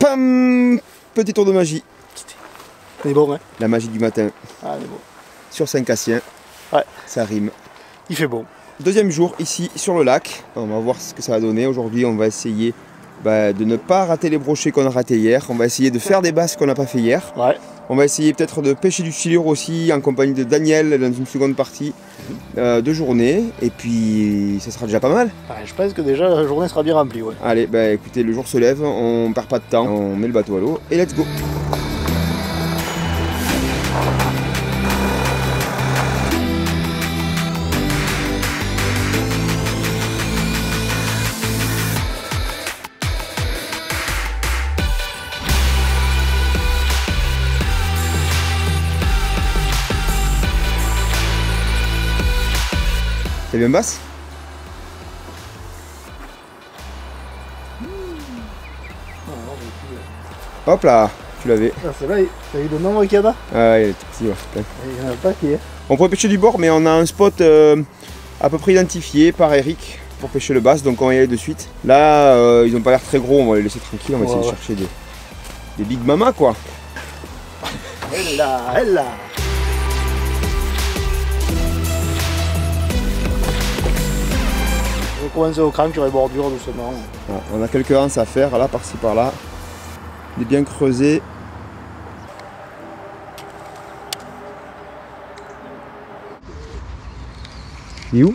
Pam! Petit tour de magie. C'est bon, hein? La magie du matin. Ah, c'est bon. Sur Saint-Cassien. Ouais. Ça rime. Il fait bon. Deuxième jour ici sur le lac. On va voir ce que ça va donner. Aujourd'hui, on va essayer de ne pas rater les brochets qu'on a ratés hier. On va essayer de faire des basses qu'on n'a pas fait hier. Ouais. On va essayer peut-être de pêcher du silure aussi en compagnie de Daniel dans une seconde partie de journée. Et puis ça sera déjà pas mal. Ouais, je pense que déjà la journée sera bien remplie. Ouais. Allez, écoutez, le jour se lève, on perd pas de temps, on met le bateau à l'eau et let's go. T'es bien basse? Hop là, tu l'avais. Ah, c'est là, t'as vu le nombre qu'il y en a? Ah, il est tout petit, ouais. Il y en a pas qui est. On pourrait pêcher du bord, mais on a un spot à peu près identifié par Eric pour pêcher le bass, donc on va y aller de suite. Là, ils ont pas l'air très gros, on va les laisser tranquilles, on va essayer de chercher des big mama quoi. Elle là, elle là. Je vais commencer au crank sur les bordures doucement. Voilà, on a quelques anses à faire, là, par-ci, par-là. Il est bien creusé. Il est où?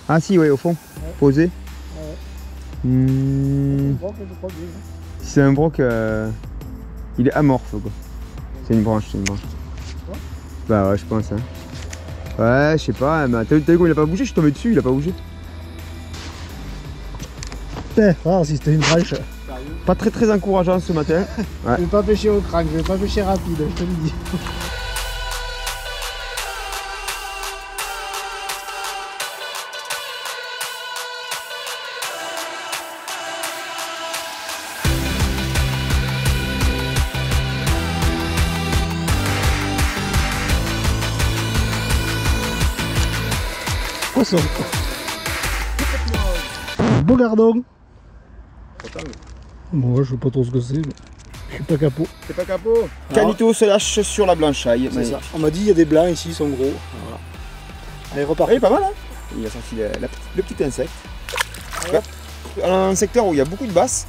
Ah si, ouais, au fond. Ouais. Posé. Ouais. C'est un broc, il est amorphe quoi. C'est une branche, Ouais, bah ouais, je pense. Hein. Ouais, je sais pas, mais t'as vu comment il a pas bougé? Je suis tombé dessus, il a pas bougé. Putain, voir si c'était une branche. Pas très encourageant ce matin. Ouais. Je vais pas pêcher au crank, je vais pas pêcher rapide, je te le dis. Poisson. Beau gardon. Moi je sais pas trop ce que c'est, mais je suis pas capot. C'est pas capot. Canito se lâche sur la blanchaille. C'est ça. On m'a dit il y a des blancs ici, ils sont gros. Voilà. Allez, reparti. Pas mal hein. Il a sorti le petit insecte. Ouais. Un secteur où il y a beaucoup de basses.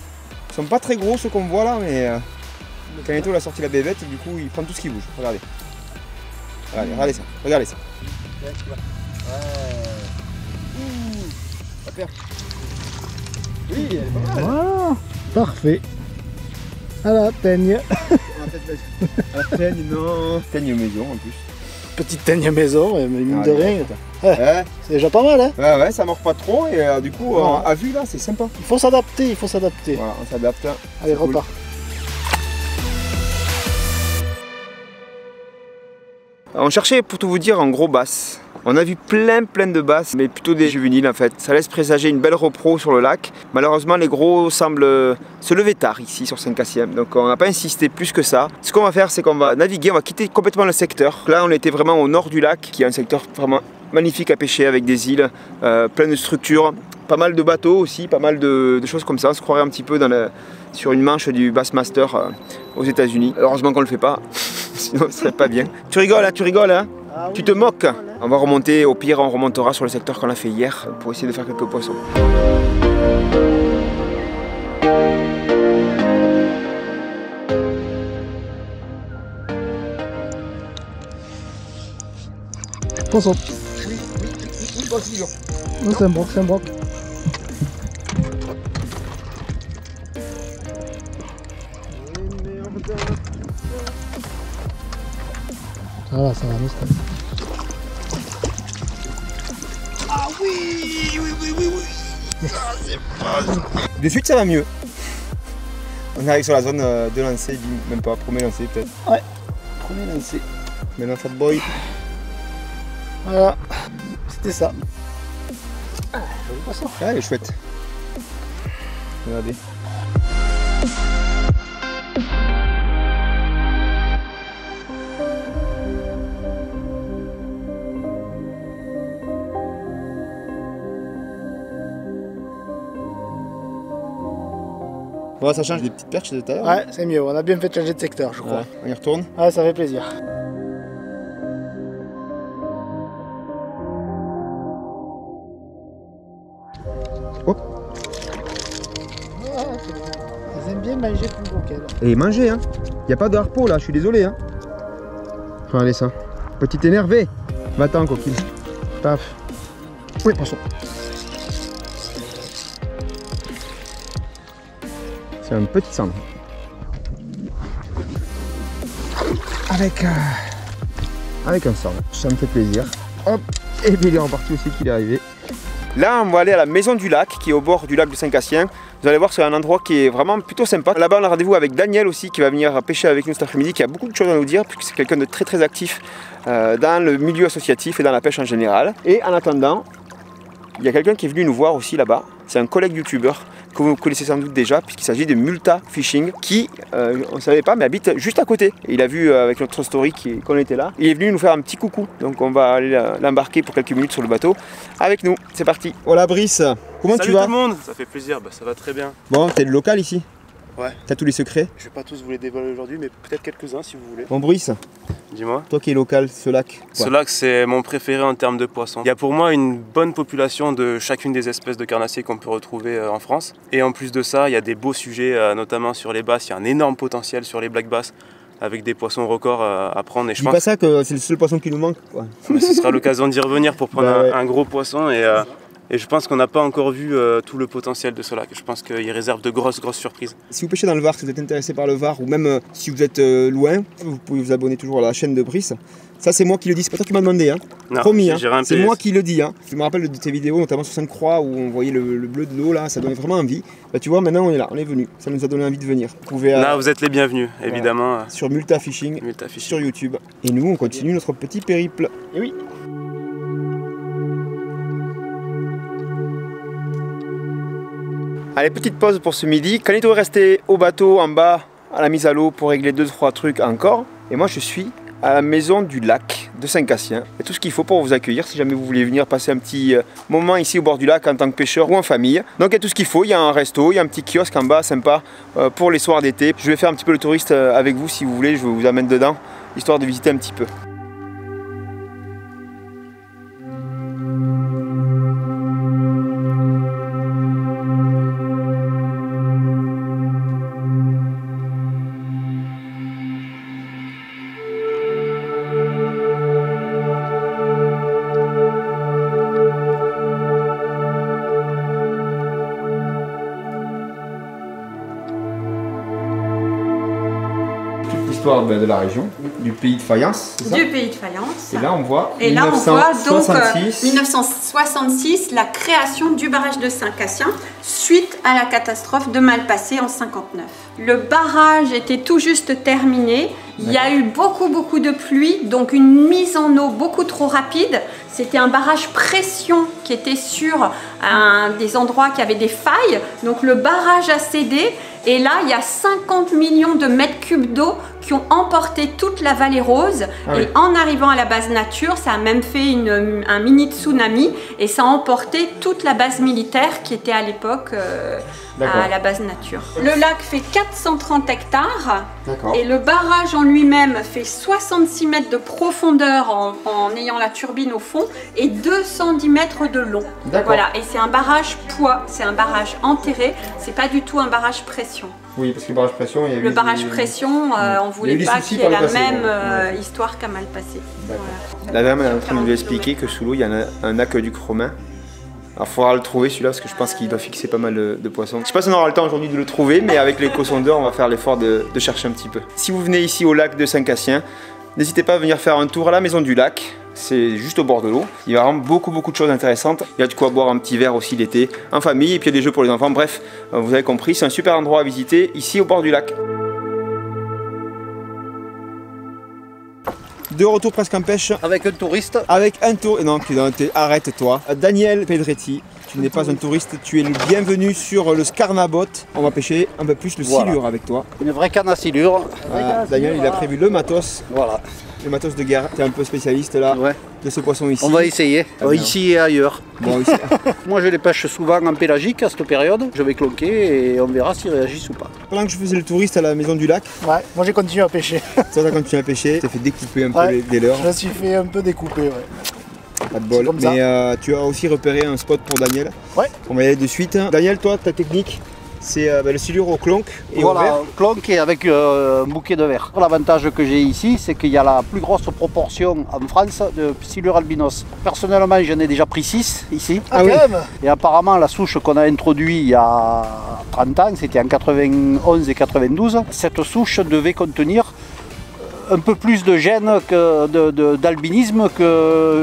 Ils sont pas très gros ceux qu'on voit là, mais Canito il a sorti la bébête et du coup il prend tout ce qui bouge. Regardez. Regardez ça. Regardez ça. Oui, elle est pas mal. Voilà, parfait. À la teigne. La teigne, non. Teigne maison en plus. Petite teigne maison, mais mine de rien. Ouais. C'est déjà pas mal, hein. Ouais, ça mord pas trop et du coup, à vue là, c'est sympa. Il faut s'adapter, il faut s'adapter. Voilà, on s'adapte. Allez, repart. On cherchait, pour tout vous dire, en gros basse. On a vu plein de basses, mais plutôt des juvéniles en fait. Ça laisse présager une belle repro sur le lac. Malheureusement, les gros semblent se lever tard ici sur Saint-Cassien. Donc on n'a pas insisté plus que ça. Ce qu'on va faire, c'est qu'on va naviguer, on va quitter complètement le secteur. Là, on était vraiment au nord du lac, qui est un secteur vraiment magnifique à pêcher avec des îles, plein de structures. Pas mal de bateaux aussi, pas mal de choses comme ça. On se croirait un petit peu sur une manche du Bassmaster aux États-Unis. Heureusement qu'on le fait pas, sinon ce serait pas bien. Tu rigoles, hein? Ah oui, tu te moques. On va remonter, au pire on remontera sur le secteur qu'on a fait hier pour essayer de faire quelques poissons. Poisson. Oui, voici. Non, c'est un broc, c'est un broc. Ça va, c'est Ah oui. Ah, c'est pas... De suite ça va mieux. On arrive sur la zone de lancer, même pas, premier lancer peut-être. Ouais, premier lancer. Maintenant fat boy. Voilà, c'était ça. Ah, joli poisson. Ah, elle est chouette. Regardez. Bon, ça change des petites perches de tout à l'heure. Ouais, c'est mieux. On a bien fait de changer de secteur, je crois. Ouais, on y retourne. Ouais, ça fait plaisir. Hop. Ils aiment bien manger plus gros qu'elle. Et manger, hein. Y a pas de harpeau là, je suis désolé, hein. Regardez ça. Petit énervé. Va-t'en, coquille. Paf. Oui, poisson. C'est un petit cendre. Avec un cendre. Ça me fait plaisir. Hop. Et bien il est reparti aussi qu'il est arrivé. Là, on va aller à la maison du lac, qui est au bord du lac de Saint-Cassien. Vous allez voir, c'est un endroit qui est vraiment plutôt sympa. Là-bas, on a rendez-vous avec Daniel aussi, qui va venir pêcher avec nous cet après-midi, qui a beaucoup de choses à nous dire, puisque c'est quelqu'un de très très actif dans le milieu associatif et dans la pêche en général. Et en attendant, il y a quelqu'un qui est venu nous voir aussi là-bas. C'est un collègue youtubeur que vous connaissez sans doute déjà, puisqu'il s'agit de Multa Fishing, qui, on ne savait pas, mais habite juste à côté. Et il a vu avec notre story qu'on était là. Il est venu nous faire un petit coucou. Donc on va aller l'embarquer pour quelques minutes sur le bateau avec nous. C'est parti. Voilà Brice, comment tu vas? Salut tout le monde, ça fait plaisir, ça va très bien. Bon, t'es le local ici? Ouais. T'as tous les secrets? Je vais pas tous vous les dévoiler aujourd'hui, mais peut-être quelques-uns si vous voulez. Bon Brice, dis-moi. toi qui es local, ce lac? Ce lac, c'est mon préféré en termes de poissons. Il y a pour moi une bonne population de chacune des espèces de carnassiers qu'on peut retrouver en France. Et en plus de ça, il y a des beaux sujets, notamment sur les basses. Il y a un énorme potentiel sur les black bass, avec des poissons records à prendre. Et je dis pense pas ça que c'est le seul poisson qui nous manque, quoi. que ce sera l'occasion d'y revenir pour prendre Bah ouais. un gros poisson. Et je pense qu'on n'a pas encore vu tout le potentiel de ce lac. Je pense qu'il réserve de grosses surprises. Si vous pêchez dans le Var, si vous êtes intéressé par le Var, ou même si vous êtes loin, vous pouvez vous abonner toujours à la chaîne de Brice. Ça c'est moi qui le dis, c'est pas toi qui m'as demandé, hein. Non, Promis, hein. j'irai un C'est PS. moi qui le dis, hein. Je me rappelle de tes vidéos, notamment sur Sainte-Croix, où on voyait le bleu de l'eau là, ça donnait vraiment envie. Bah tu vois, maintenant on est là, on est venu, ça nous a donné envie de venir. Vous pouvez Là, vous êtes les bienvenus, évidemment. sur Multa Fishing, Multa Fishing. sur YouTube. Et nous, on continue notre petit périple. Et oui. Allez, petite pause pour ce midi. Canito est resté au bateau en bas à la mise à l'eau pour régler 2-3 trucs encore. Et moi je suis à la maison du lac de Saint-Cassien. Il y a tout ce qu'il faut pour vous accueillir si jamais vous voulez venir passer un petit moment ici au bord du lac en tant que pêcheur ou en famille. Donc il y a tout ce qu'il faut, il y a un resto, il y a un petit kiosque en bas sympa pour les soirs d'été. Je vais faire un petit peu le touriste avec vous si vous voulez, je vous amène dedans, histoire de visiter un petit peu. L'histoire de la région, du pays de Fayence, c'est ça? Du pays de Fayence. Et là on voit Et là, on voit donc 1966. 1966, la création du barrage de Saint-Cassien suite à la catastrophe de Malpasset en 59. Le barrage était tout juste terminé. Il y a eu beaucoup de pluie, donc une mise en eau beaucoup trop rapide. C'était un barrage pression qui était sur des endroits qui avaient des failles. Donc le barrage a cédé. Et là, il y a 50 millions de mètres cubes d'eau qui ont emporté toute la vallée rose. Ah et oui. en arrivant à la base nature, ça a même fait un mini tsunami et ça a emporté toute la base militaire qui était à l'époque à la base nature. Le lac fait 430 hectares D'accord. et le barrage en lui-même fait 66 mètres de profondeur en ayant la turbine au fond et 210 mètres de long. D'accord. Voilà, et c'est un barrage poids, c'est un barrage enterré, c'est pas du tout un barrage pression. Oui, parce que le barrage pression, il y a eu Le barrage des- pression, on Il y voulait a eu des pas soucis qu'il y ait par la le passé, même bon. Ouais. histoire qu'à Malpasset. D'accord. Voilà. La dame est en train de nous 40 expliquer que sous l'eau, il y a un aqueduc romain. Alors il faudra le trouver celui-là parce que je pense qu'il doit fixer pas mal de poissons. Je sais pas si on aura le temps aujourd'hui de le trouver, mais avec l'éco-sondeur, on va faire l'effort de chercher un petit peu. Si vous venez ici au lac de Saint-Cassien, n'hésitez pas à venir faire un tour à la maison du lac. C'est juste au bord de l'eau. Il y a vraiment beaucoup de choses intéressantes. Il y a de quoi boire un petit verre aussi l'été, en famille, et puis il y a des jeux pour les enfants. Bref, vous avez compris, c'est un super endroit à visiter ici au bord du lac. De retour presque en pêche. Avec un touriste. Avec un tour. Non, arrête-toi. Daniel Pedretti, tu n'es pas un touriste, tu es le bienvenu sur le Scarnabot. On va pêcher un peu plus le Voilà. silure avec toi. Une vraie canne à silure. Daniel, il a prévu le matos. Voilà. le matos de guerre. Tu es un peu spécialiste là de ce poisson ici. On va essayer, ici et ailleurs. Bon, ici. Moi je les pêche souvent en pélagique à cette période. Je vais cloquer et on verra s'ils réagissent ou pas. Pendant que je faisais le touriste à la maison du lac, moi j'ai continué à pêcher. toi t'as continué à pêcher, tu t'es fait découper un peu des leurres. Je me suis fait un peu découper, Pas de bol. Mais tu as aussi repéré un spot pour Daniel. On va y aller de suite. Daniel, toi, ta technique, c'est le silure au clonk et au verre. Clonk et avec un bouquet de verre. L'avantage que j'ai ici, c'est qu'il y a la plus grosse proportion en France de silure albinos. Personnellement, j'en ai déjà pris 6 ici. Ah oui. Et apparemment, la souche qu'on a introduite il y a 30 ans, c'était en 91 et 92, cette souche devait contenir un peu plus de gènes d'albinisme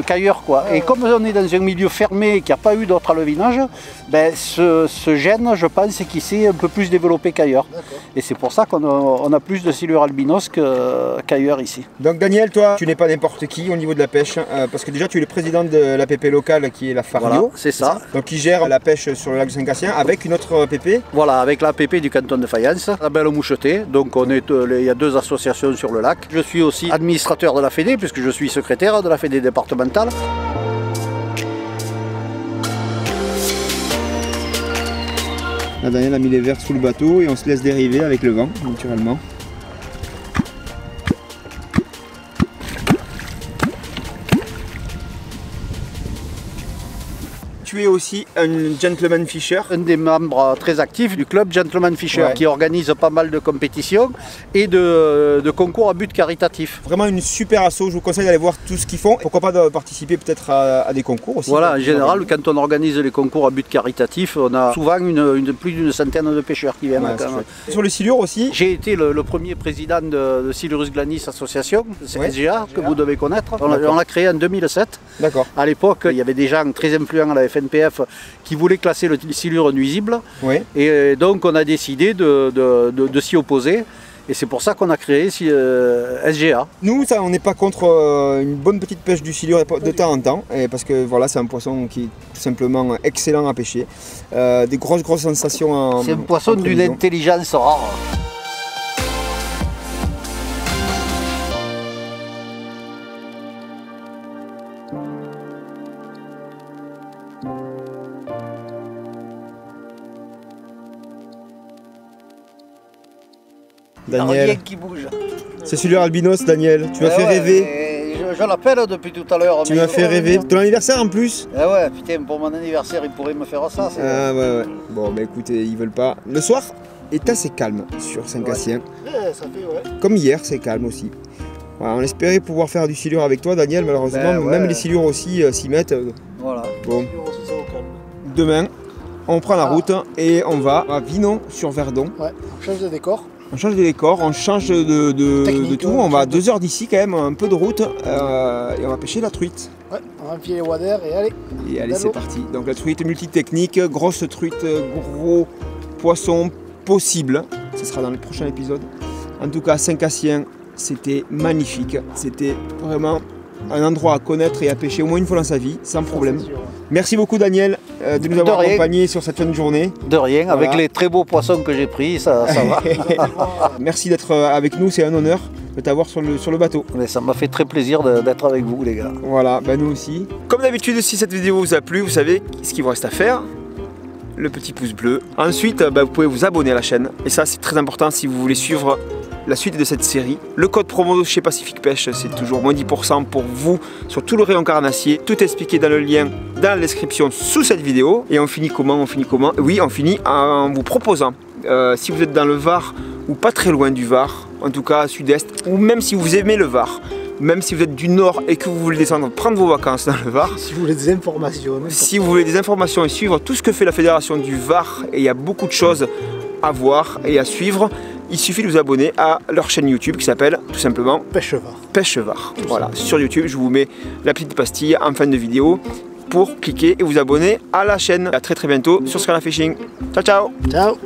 qu'ailleurs. Et comme on est dans un milieu fermé et qu'il n'y a pas eu d'autre alevinage, ben ce gène, je pense, qu'il s'est un peu plus développé qu'ailleurs. Et c'est pour ça qu'on a plus de silure albinos qu'ailleurs ici. Donc Daniel, toi, tu n'es pas n'importe qui au niveau de la pêche, parce que déjà tu es le président de l'APP locale qui est la Fario. Voilà, c'est ça. Donc qui gère la pêche sur le lac de Saint-Cassien avec une autre APP. Voilà, avec l'APP du canton de Fayence, la Belle Mouchetée. Donc il y a 2 associations sur le lac. Je suis aussi administrateur de la Fédé, puisque je suis secrétaire de la Fédé départementale. Là, Daniel a mis les verres sous le bateau et on se laisse dériver avec le vent, naturellement. Tu es aussi un gentleman fisher. Un des membres très actifs du club Gentleman Fisher qui organise pas mal de compétitions et de concours à but caritatif. Vraiment une super asso, je vous conseille d'aller voir tout ce qu'ils font. Pourquoi pas de participer peut-être à des concours aussi. Voilà, en général, quand on organise les concours à but caritatif, on a souvent plus d'une centaine de pêcheurs qui viennent. Sur les silures aussi. J'ai été le premier président de Silurus Glanis Association, c'est SGA, que vous devez connaître. On l'a créé en 2007. D'accord. À l'époque, il y avait des gens très influents à la FNPF qui voulaient classer le silure nuisible. Et donc on a décidé de s'y opposer. Et c'est pour ça qu'on a créé SGA. Nous, on n'est pas contre une bonne petite pêche du silure de temps en temps, parce que voilà, c'est un poisson qui est tout simplement excellent à pêcher. Des grosses sensations. C'est un poisson d'une intelligence rare. Daniel, rien qui bouge. C'est silure albinos, Daniel. Tu m'as fait rêver. Je l'appelle depuis tout à l'heure. Tu m'as fait rêver. Ton anniversaire en plus. Ah ouais, putain, pour mon anniversaire, ils pourraient me faire ça. Ah ouais. Bon, bah écoutez, ils veulent pas. Le soir est assez calme sur Saint-Cassien. Ça fait, Comme hier, c'est calme aussi. Voilà, on espérait pouvoir faire du silure avec toi, Daniel. Malheureusement, même les silures aussi s'y mettent. Voilà. Bon. Demain, on prend la route et on va à Vinon sur Verdon. Ouais, on change de décor. On change de décor, on change de tout. On va à 2 heures d'ici quand même, un peu de route, et on va pêcher la truite. Ouais, on va enfiler les waders et allez. Et allez, c'est parti. Donc la truite multitechnique, grosse truite, gros poisson possible. Ce sera dans le prochain épisode. En tout cas, Saint-Cassien, c'était magnifique. C'était vraiment un endroit à connaître et à pêcher au moins une fois dans sa vie, sans problème. Merci beaucoup Daniel de nous avoir accompagnés sur cette fin de journée. De rien, voilà. Avec les très beaux poissons que j'ai pris, ça va. Merci d'être avec nous, c'est un honneur de t'avoir sur le bateau. Mais ça m'a fait très plaisir d'être avec vous les gars. Voilà, nous aussi. Comme d'habitude, si cette vidéo vous a plu, vous savez ce qu'il vous reste à faire. Le petit pouce bleu. Ensuite, vous pouvez vous abonner à la chaîne. Et ça, c'est très important si vous voulez suivre la suite de cette série. Le code promo chez Pacific Pêche, c'est toujours moins 10% pour vous sur tout le rayon carnassier. Tout est expliqué dans le lien dans la description sous cette vidéo. Et on finit comment? Oui, on finit en vous proposant, si vous êtes dans le Var ou pas très loin du Var, en tout cas sud-est, ou même si vous aimez le Var, même si vous êtes du Nord et que vous voulez descendre prendre vos vacances dans le Var. Si vous voulez des informations. Si vous voulez des informations et suivre tout ce que fait la fédération du Var, et il y a beaucoup de choses à voir et à suivre, il suffit de vous abonner à leur chaîne YouTube qui s'appelle tout simplement Pêche Var. Pêche Var. Voilà, sur YouTube, je vous mets la petite pastille en fin de vidéo pour cliquer et vous abonner à la chaîne. À très bientôt sur Scala Fishing. Ciao, ciao. Ciao.